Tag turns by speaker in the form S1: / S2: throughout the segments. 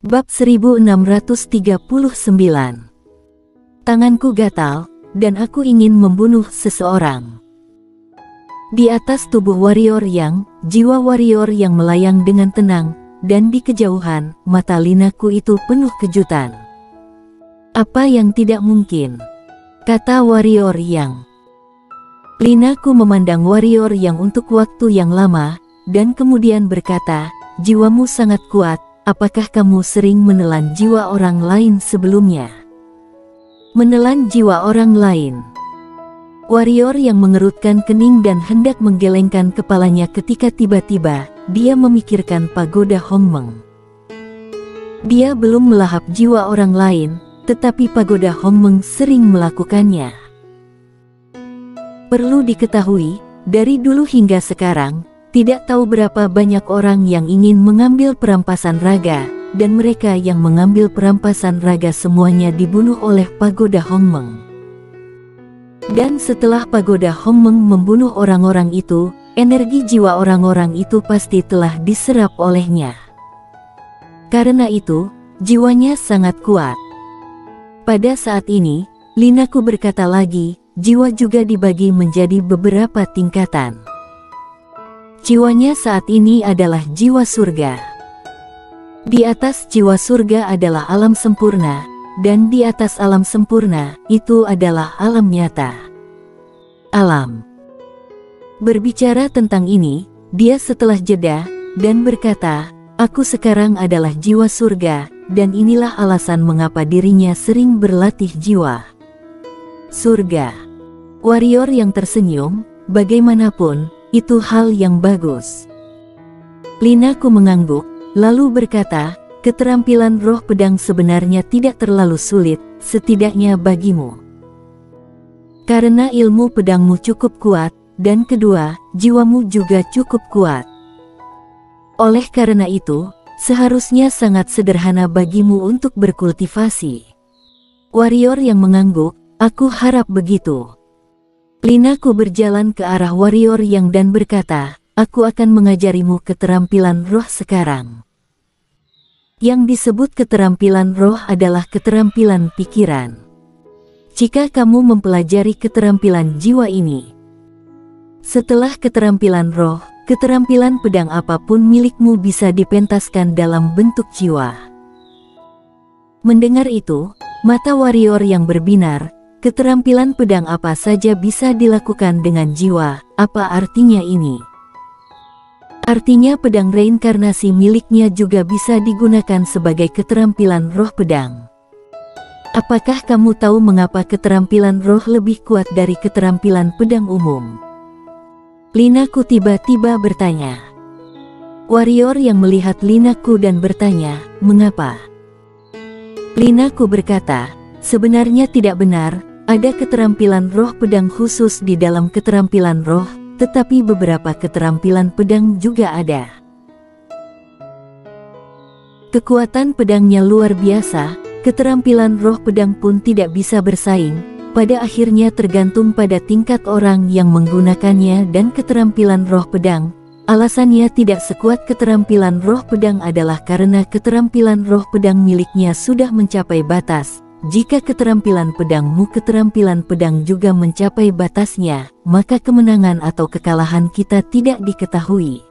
S1: Bab 1639. Tanganku gatal, dan aku ingin membunuh seseorang. Di atas tubuh warrior yang, jiwa warrior yang melayang dengan tenang, dan di kejauhan, mata Linaku itu penuh kejutan. Apa yang tidak mungkin? Kata warrior yang. Linaku memandang warrior yang untuk waktu yang lama, dan kemudian berkata, jiwamu sangat kuat, apakah kamu sering menelan jiwa orang lain sebelumnya? Menelan jiwa orang lain. Warrior yang mengerutkan kening dan hendak menggelengkan kepalanya ketika tiba-tiba, dia memikirkan pagoda Hongmeng. Dia belum melahap jiwa orang lain, tetapi pagoda Hongmeng sering melakukannya. Perlu diketahui, dari dulu hingga sekarang, tidak tahu berapa banyak orang yang ingin mengambil perampasan raga, dan mereka yang mengambil perampasan raga semuanya dibunuh oleh pagoda Hongmeng. Dan setelah pagoda Hongmeng membunuh orang-orang itu, energi jiwa orang-orang itu pasti telah diserap olehnya. Karena itu, jiwanya sangat kuat. Pada saat ini, Linaku berkata lagi, jiwa juga dibagi menjadi beberapa tingkatan. Jiwanya saat ini adalah jiwa surga. Di atas jiwa surga adalah alam sempurna, dan di atas alam sempurna, itu adalah alam nyata. Alam. Berbicara tentang ini, dia setelah jeda, dan berkata, aku sekarang adalah jiwa surga, dan inilah alasan mengapa dirinya sering berlatih jiwa. Surga. Warrior yang tersenyum, bagaimanapun, itu hal yang bagus. Linaku mengangguk, lalu berkata, keterampilan roh pedang sebenarnya tidak terlalu sulit, setidaknya bagimu. Karena ilmu pedangmu cukup kuat, dan kedua, jiwamu juga cukup kuat. Oleh karena itu, seharusnya sangat sederhana bagimu untuk berkultivasi. Warrior yang mengangguk, aku harap begitu. Linaku berjalan ke arah warrior yang dan berkata, aku akan mengajarimu keterampilan roh sekarang. Yang disebut keterampilan roh adalah keterampilan pikiran. Jika kamu mempelajari keterampilan jiwa ini, setelah keterampilan roh, keterampilan pedang apapun milikmu bisa dipentaskan dalam bentuk jiwa. Mendengar itu, mata warrior yang berbinar, keterampilan pedang apa saja bisa dilakukan dengan jiwa, apa artinya ini? Artinya pedang reinkarnasi miliknya juga bisa digunakan sebagai keterampilan roh pedang. Apakah kamu tahu mengapa keterampilan roh lebih kuat dari keterampilan pedang umum? Linaku tiba-tiba bertanya. Warrior yang melihat Linaku dan bertanya, mengapa? Linaku berkata, sebenarnya tidak benar. Ada keterampilan roh pedang khusus di dalam keterampilan roh, tetapi beberapa keterampilan pedang juga ada. Kekuatan pedangnya luar biasa, keterampilan roh pedang pun tidak bisa bersaing, pada akhirnya tergantung pada tingkat orang yang menggunakannya dan keterampilan roh pedang. Alasannya tidak sekuat keterampilan roh pedang adalah karena keterampilan roh pedang miliknya sudah mencapai batas. Jika keterampilan pedang juga mencapai batasnya, maka kemenangan atau kekalahan kita tidak diketahui.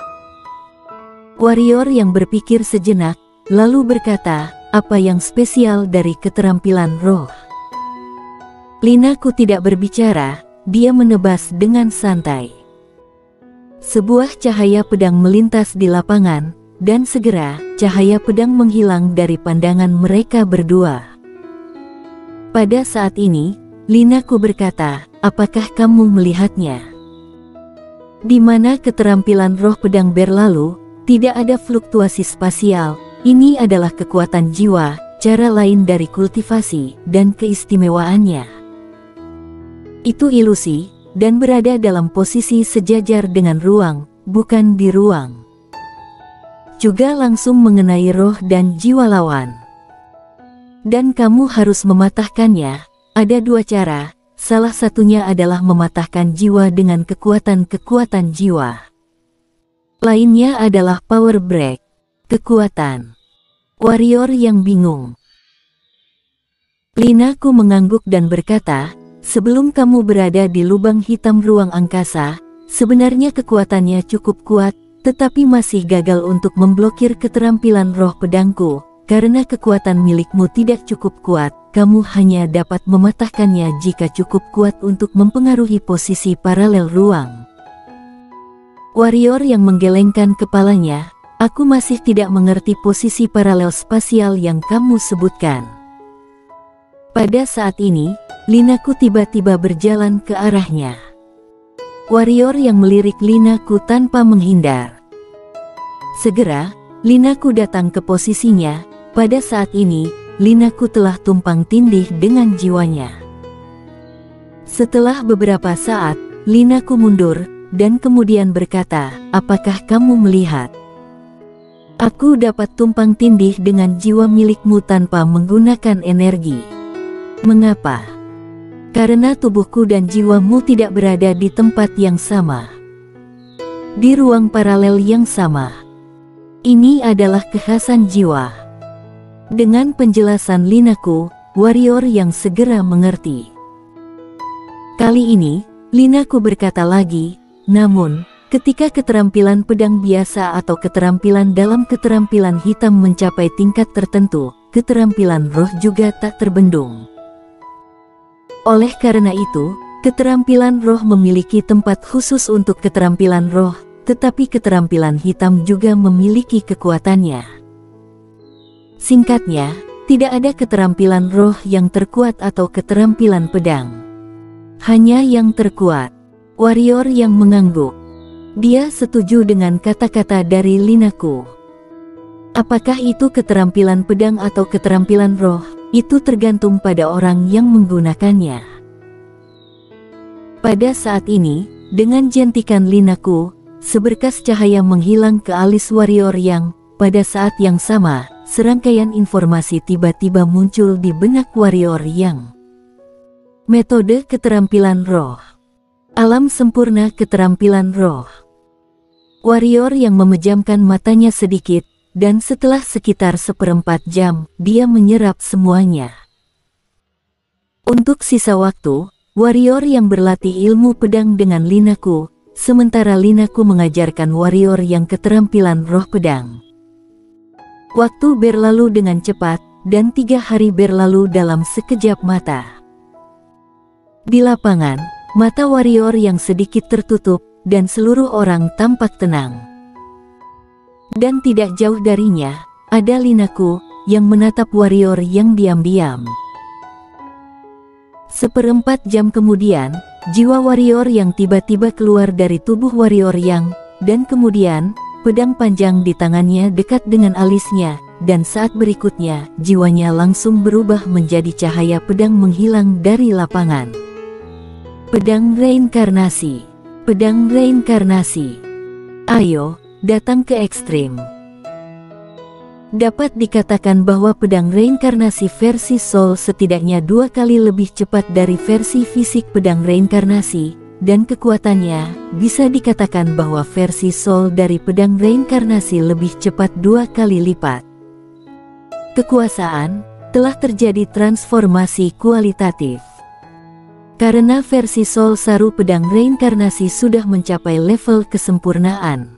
S1: Warrior yang berpikir sejenak, lalu berkata, apa yang spesial dari keterampilan roh? Linaku tidak berbicara, dia menebas dengan santai. Sebuah cahaya pedang melintas di lapangan, dan segera, cahaya pedang menghilang dari pandangan mereka berdua. Pada saat ini, Linaku berkata, apakah kamu melihatnya? Di mana keterampilan roh pedang berlalu, tidak ada fluktuasi spasial, ini adalah kekuatan jiwa, cara lain dari kultivasi, dan keistimewaannya. Itu ilusi, dan berada dalam posisi sejajar dengan ruang, bukan di ruang. Juga langsung mengenai roh dan jiwa lawan. Dan kamu harus mematahkannya. Ada dua cara, salah satunya adalah mematahkan jiwa dengan kekuatan-kekuatan jiwa. Lainnya adalah power break, kekuatan. Warrior yang bingung. Linaku mengangguk dan berkata, sebelum kamu berada di lubang hitam ruang angkasa, sebenarnya kekuatannya cukup kuat, tetapi masih gagal untuk memblokir keterampilan roh pedangku. Karena kekuatan milikmu tidak cukup kuat, kamu hanya dapat mematahkannya jika cukup kuat untuk mempengaruhi posisi paralel ruang. Warrior yang menggelengkan kepalanya, aku masih tidak mengerti posisi paralel spasial yang kamu sebutkan. Pada saat ini, Linaku tiba-tiba berjalan ke arahnya. Warrior yang melirik Linaku tanpa menghindar. Segera, Linaku datang ke posisinya. Pada saat ini, Linaku telah tumpang tindih dengan jiwanya. Setelah beberapa saat, Linaku mundur, dan kemudian berkata, apakah kamu melihat? Aku dapat tumpang tindih dengan jiwa milikmu tanpa menggunakan energi. Mengapa? Karena tubuhku dan jiwamu tidak berada di tempat yang sama. Di ruang paralel yang sama. Ini adalah kekhasan jiwa. Dengan penjelasan Linaku, warrior yang segera mengerti. Kali ini, Linaku berkata lagi, namun, ketika keterampilan pedang biasa atau keterampilan dalam keterampilan hitam mencapai tingkat tertentu, keterampilan roh juga tak terbendung. Oleh karena itu, keterampilan roh memiliki tempat khusus untuk keterampilan roh, tetapi keterampilan hitam juga memiliki kekuatannya. Singkatnya, tidak ada keterampilan roh yang terkuat atau keterampilan pedang. Hanya yang terkuat. Warrior yang mengangguk. Dia setuju dengan kata-kata dari Linaku. Apakah itu keterampilan pedang atau keterampilan roh? Itu tergantung pada orang yang menggunakannya. Pada saat ini, dengan jentikan Linaku, seberkas cahaya menghilang ke alis warrior yang, pada saat yang sama, serangkaian informasi tiba-tiba muncul di benak warrior yang. Metode keterampilan roh. Alam sempurna keterampilan roh. Warrior yang memejamkan matanya sedikit, dan setelah sekitar 1/4 jam, dia menyerap semuanya. Untuk sisa waktu, warrior yang berlatih ilmu pedang dengan Linaku, sementara Linaku mengajarkan warrior yang keterampilan roh pedang. Waktu berlalu dengan cepat, dan 3 hari berlalu dalam sekejap mata. Di lapangan, mata warrior yang sedikit tertutup, dan seluruh orang tampak tenang. Dan tidak jauh darinya, ada Linaku, yang menatap warrior yang diam-diam. 1/4 jam kemudian, jiwa warrior yang tiba-tiba keluar dari tubuh warrior yang, dan kemudian, pedang panjang di tangannya dekat dengan alisnya, dan saat berikutnya, jiwanya langsung berubah menjadi cahaya pedang menghilang dari lapangan. Pedang reinkarnasi. Pedang reinkarnasi. Ayo, datang ke ekstrim. Dapat dikatakan bahwa pedang reinkarnasi versi Soul setidaknya 2 kali lebih cepat dari versi fisik pedang reinkarnasi, dan kekuatannya, bisa dikatakan bahwa versi Soul dari pedang reinkarnasi lebih cepat 2 kali lipat. Kekuasaan, telah terjadi transformasi kualitatif. Karena versi Soul Saru pedang reinkarnasi sudah mencapai level kesempurnaan.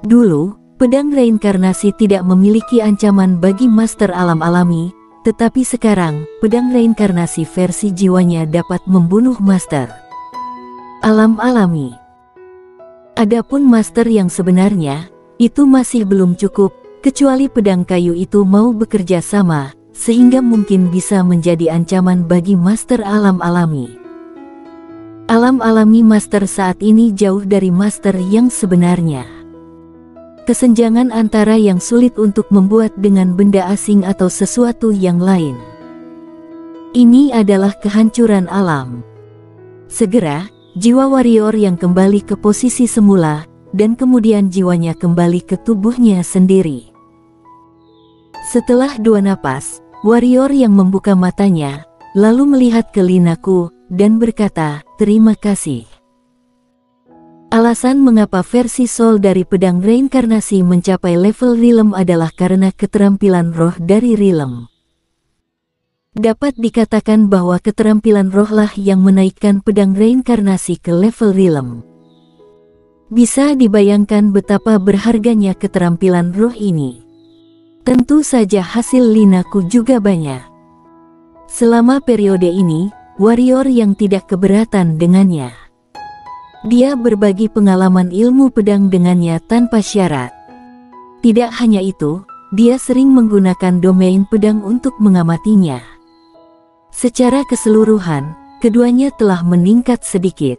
S1: Dulu, pedang reinkarnasi tidak memiliki ancaman bagi master alam alami, tetapi sekarang, pedang reinkarnasi versi jiwanya dapat membunuh master alam alami. Adapun master yang sebenarnya, itu masih belum cukup, kecuali pedang kayu itu mau bekerja sama, sehingga mungkin bisa menjadi ancaman bagi master alam alami. Alam alami master saat ini jauh dari master yang sebenarnya. Kesenjangan antara yang sulit untuk membuat dengan benda asing atau sesuatu yang lain. Ini adalah kehancuran alam. Segera, jiwa warrior yang kembali ke posisi semula, dan kemudian jiwanya kembali ke tubuhnya sendiri. Setelah 2 napas, warrior yang membuka matanya, lalu melihat ke Linaku, dan berkata, terima kasih. Alasan mengapa versi Soul dari pedang reinkarnasi mencapai level Rilem adalah karena keterampilan roh dari Rilem. Dapat dikatakan bahwa keterampilan rohlah yang menaikkan pedang reinkarnasi ke level Rilem. Bisa dibayangkan betapa berharganya keterampilan roh ini. Tentu saja hasil linaku juga banyak. Selama periode ini, warrior yang tidak keberatan dengannya. Dia berbagi pengalaman ilmu pedang dengannya tanpa syarat. Tidak hanya itu, dia sering menggunakan domain pedang untuk mengamatinya. Secara keseluruhan, keduanya telah meningkat sedikit.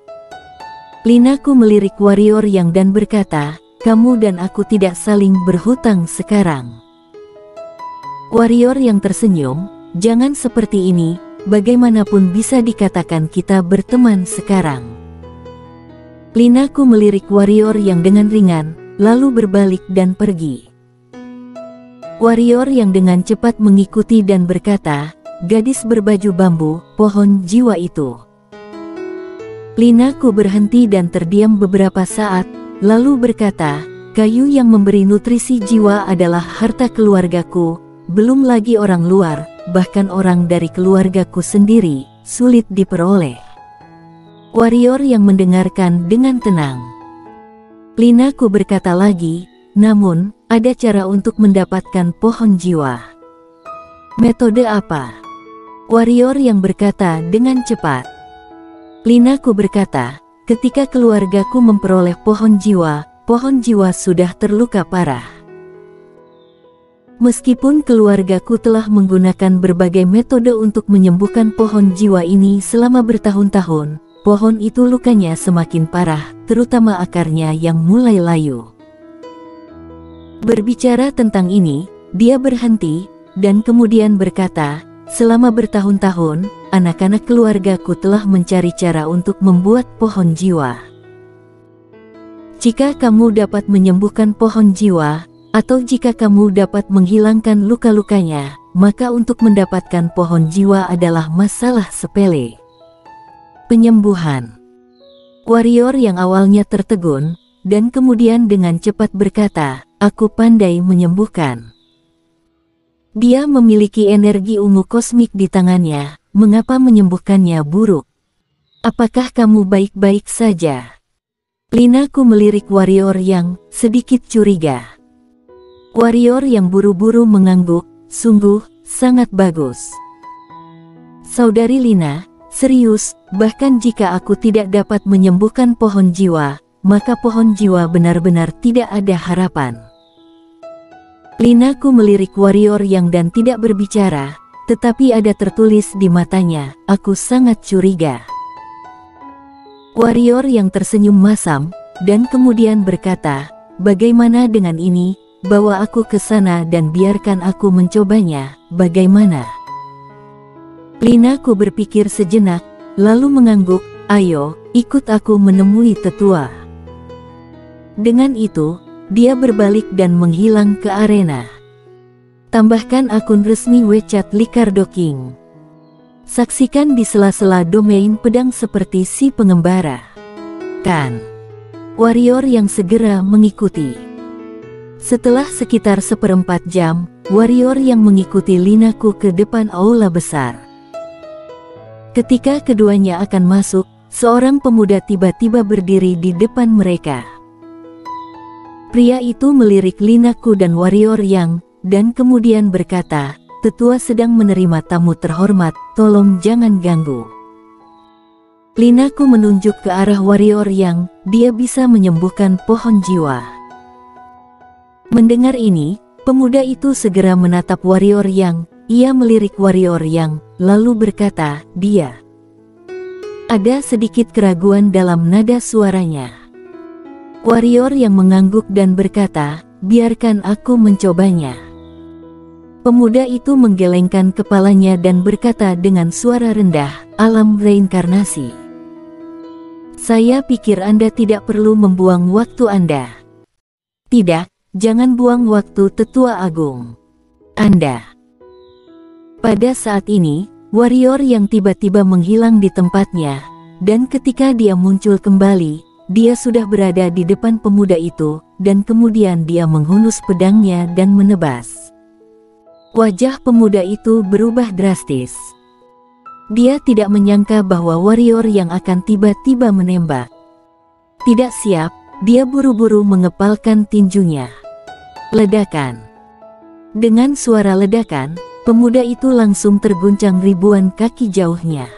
S1: Linaku melirik warrior yang dan berkata, "Kamu dan aku tidak saling berhutang sekarang." Warrior yang tersenyum, "Jangan seperti ini, bagaimanapun bisa dikatakan kita berteman sekarang." Linaku melirik warrior yang dengan ringan, lalu berbalik dan pergi. Warrior yang dengan cepat mengikuti dan berkata, "Gadis berbaju bambu, pohon jiwa itu." Linaku berhenti dan terdiam beberapa saat, lalu berkata, "Kayu yang memberi nutrisi jiwa adalah harta keluargaku, belum lagi orang luar, bahkan orang dari keluargaku sendiri, sulit diperoleh." Warrior yang mendengarkan dengan tenang. Linaku berkata lagi, "Namun, ada cara untuk mendapatkan pohon jiwa." "Metode apa?" Warrior yang berkata dengan cepat. Linaku berkata, "Ketika keluargaku memperoleh pohon jiwa sudah terluka parah. Meskipun keluargaku telah menggunakan berbagai metode untuk menyembuhkan pohon jiwa ini selama bertahun-tahun, pohon itu lukanya semakin parah, terutama akarnya yang mulai layu." Berbicara tentang ini, dia berhenti, dan kemudian berkata, "Selama bertahun-tahun, anak-anak keluargaku telah mencari cara untuk membuat pohon jiwa. Jika kamu dapat menyembuhkan pohon jiwa, atau jika kamu dapat menghilangkan luka-lukanya, maka untuk mendapatkan pohon jiwa adalah masalah sepele." Penyembuhan. Warrior yang awalnya tertegun, dan kemudian dengan cepat berkata, "Aku pandai menyembuhkan." Dia memiliki energi ungu kosmik di tangannya, mengapa menyembuhkannya buruk? "Apakah kamu baik-baik saja?" Linaku melirik warrior yang sedikit curiga. Warrior yang buru-buru mengangguk, "Sungguh, sangat bagus. Saudari Lina, serius, bahkan jika aku tidak dapat menyembuhkan pohon jiwa, maka pohon jiwa benar-benar tidak ada harapan." Linaku melirik warrior yang dan tidak berbicara, tetapi ada tertulis di matanya, "Aku sangat curiga." Warrior yang tersenyum masam, dan kemudian berkata, "Bagaimana dengan ini, bawa aku ke sana dan biarkan aku mencobanya, bagaimana?" Linaku berpikir sejenak, lalu mengangguk, "Ayo, ikut aku menemui tetua." Dengan itu, dia berbalik dan menghilang ke arena. Tambahkan akun resmi WeChat Ricardo King. Saksikan di sela-sela domain pedang seperti si pengembara. Kan. Warrior yang segera mengikuti. Setelah sekitar 1/4 jam, warrior yang mengikuti Linaku ke depan aula besar. Ketika keduanya akan masuk, seorang pemuda tiba-tiba berdiri di depan mereka. Pria itu melirik Linaku dan warrior yang, dan kemudian berkata, "Tetua sedang menerima tamu terhormat, tolong jangan ganggu." Linaku menunjuk ke arah warrior yang, dia bisa menyembuhkan pohon jiwa. Mendengar ini, pemuda itu segera menatap warrior yang, ia melirik warrior yang, lalu berkata, "Dia." Ada sedikit keraguan dalam nada suaranya. Warrior yang mengangguk dan berkata, "Biarkan aku mencobanya." Pemuda itu menggelengkan kepalanya dan berkata dengan suara rendah, "Alam reinkarnasi. Saya pikir Anda tidak perlu membuang waktu Anda." "Tidak, jangan buang waktu, Tetua Agung. Anda." Pada saat ini, warrior yang tiba-tiba menghilang di tempatnya, dan ketika dia muncul kembali, dia sudah berada di depan pemuda itu, dan kemudian dia menghunus pedangnya dan menebas. Wajah pemuda itu berubah drastis. Dia tidak menyangka bahwa warrior yang akan tiba-tiba menembak. Tidak siap, dia buru-buru mengepalkan tinjunya. Ledakan. Dengan suara ledakan, pemuda itu langsung terguncang ribuan kaki jauhnya.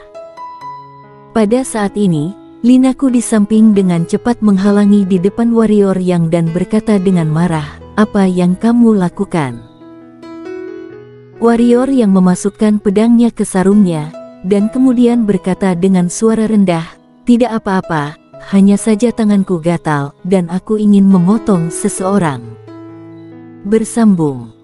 S1: Pada saat ini, Linaku di samping dengan cepat menghalangi di depan warrior yang dan berkata dengan marah, "Apa yang kamu lakukan?" Warrior yang memasukkan pedangnya ke sarungnya, dan kemudian berkata dengan suara rendah, "Tidak apa-apa, hanya saja tanganku gatal, dan aku ingin memotong seseorang." Bersambung.